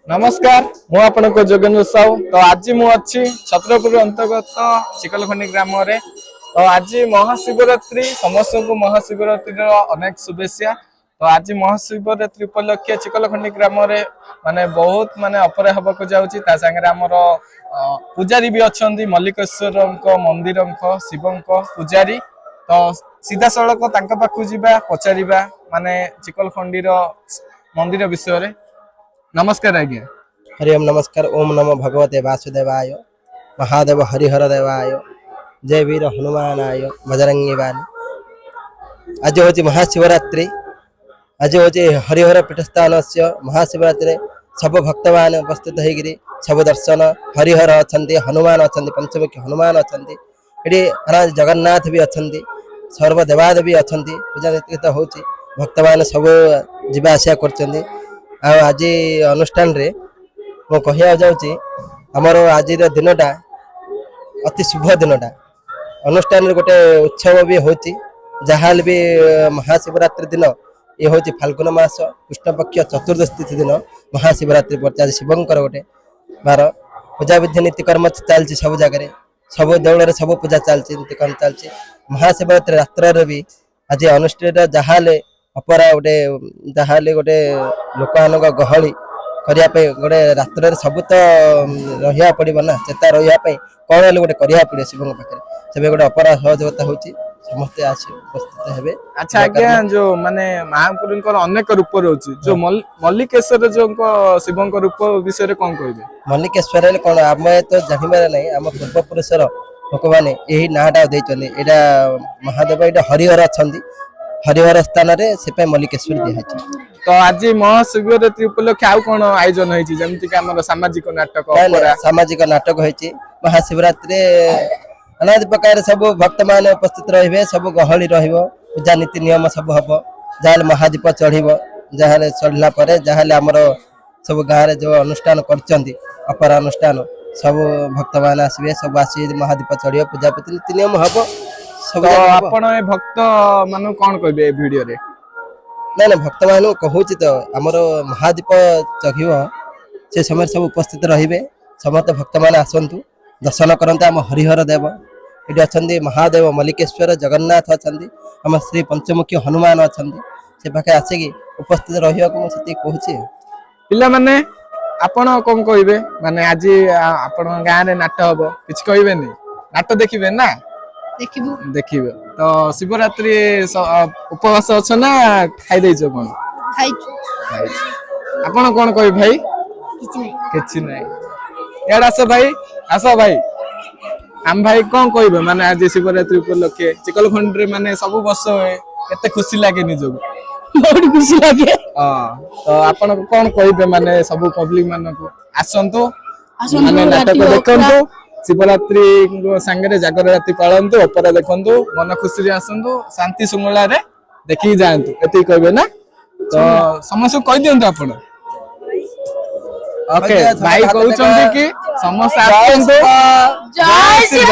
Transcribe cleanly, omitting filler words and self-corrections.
नमस्कार मु आपन को जोगेंद्र साहू तो आज मु अच्छी छत्रपुर अंतर्गत चिकलखंडी ग्राम रे तो आज महाशिवरात्रि समस्त को महाशिवरात्रि अनेक शुभेच्छा। तो आज महाशिवरात्रि उपलक्षे चिकलखंडी ग्राम रे माने बहुत माने अपरा हबा को जाउची ता संगे हमर पूजारी भी अछंती मल्लिकेश्वर मंदिर शिव पूजारी तो सीधा सड़क तांका पाखु जिबा पचारिबा माने चिकलखंडी मंदिर विषय रे। नमस्कार आज्ञा। हरि ओम नमस्कार। ओम नमो भगवते वासुदेवाय महादेव हरिहर देवाय जय वीर हनुमानाय बजरंगी बाली। आज हूँ महाशिवरात्रि। आज हूँ हरिहर पीठस्थान से महाशिवरात्रि सब भक्त मान उपस्थित होकर सब दर्शन हरिहर अच्छा हनुमान अच्छा पंचमुखी हनुमान अच्छा ये जगन्नाथ भी अच्छा सर्वदेवादेवी भी अच्छा पूजा नीति हो भक्त मान सब जीवा आसा कर। आज अनुष्ठान रे मो कहया जाउची हमर आज दिनटा अति शुभ दिनटा अनुष्ठान रे गोटे उत्सव भी होची जहाल भी महाशिवरात्रि दिन ये होची फाल्गुन मास कृष्ण पक्ष चतुर्दशी तिथि दिन महाशिवरात्रि पर आज शिवंकर गोटे बार पूजा विधि नीतिकर्म चलती सब जगह सब देवल सब पूजा चलती नीतिकर्म चलती महाशिवरात्रि रात्र भी आज अनुष्ठान जहाले अपरा गोटे जहाले गोटे लोक गहली करने गोटे रात्र सब तो रहा पड़ो ना चेता रही कौन गोटे करा पड़े शिव पाखे से गोटे अपरा सहयोगिता होती समस्ते आस उपस्थित हेबे। अच्छा आज्ञा जो माने महापुरुषर अनेक रूप रोची जो मल्लिकेश्वर जो शिव रूप विषय कौन कहबे? मल्लिकेश्वर कौन आम तो जानवर ना आम पूर्वपुरुषर लोक मैंने यही नाटा देते यहाँ महादेव ये हरिहर अच्छा हरिहर स्थान से मल्लिकेश्वर दिखाई। तो आज महाशिवरात्रि उपलक्षे आउ कौन आयोजन होती जमती सामाजिक नाटक सामाजिक नाटक होती महाशिवरात्रि अनेक प्रकार सब भक्त मान उपस्थित रे सब गहली पूजा नीति नियम सब हम जहाँ महादीप चढ़ जहाँ चढ़ला जहाँ आमर सब गाँव जो अनुष्ठान कर अनुष्ठान सब भक्त मान आसवे सब आस महादीप चढ़ पूजा प्रति नीति नियम हम सब। आपण भक्त मान कौन कहे वीडियो रे? ना ना भक्त मान कहूँ तो आमर महादीप चढ़ से समय सब उपस्थित रे समस्त भक्त मान आसतु दर्शन करते आम हरिहर देव ये अच्छा महादेव मल्लिकेश्वर जगन्नाथ अच्छा आम श्री पंचमुखी हनुमान अच्छा से पाखे आसिकी उपस्थित रहा मुझे कहूँ पिला माने आपण कौन कहे माने आज आपण गाँव में नाट हम कि कहे नाट देखिए ना देखिए तो शिवरात्रि उपवास अच्छा ना खाई देछ कौन आपण कौन कहे भाई? किछि नहीं यार आस भाई आस भाई आम भाई कौन कहे माने आज शिवरात्रि उपलक्षे चिकलखंड रे माने सब वर्ष केते खुशी लागे निजको बहुत खुशी लागे। तो आपण कौन कहे माने सब पब्लिक मान को आसंतु माने नाटक देखंतु शिवरात्रि संगे जागर राति पालंतु अपरा देखंतु मन खुशी रे आसंतु शांति सुंगला रे देखि जांतु एति कहबे ना तो समस्त कहि दियंतु आपण। ओके भाई कहउछंती कि समस्त आसंतु जय शिव।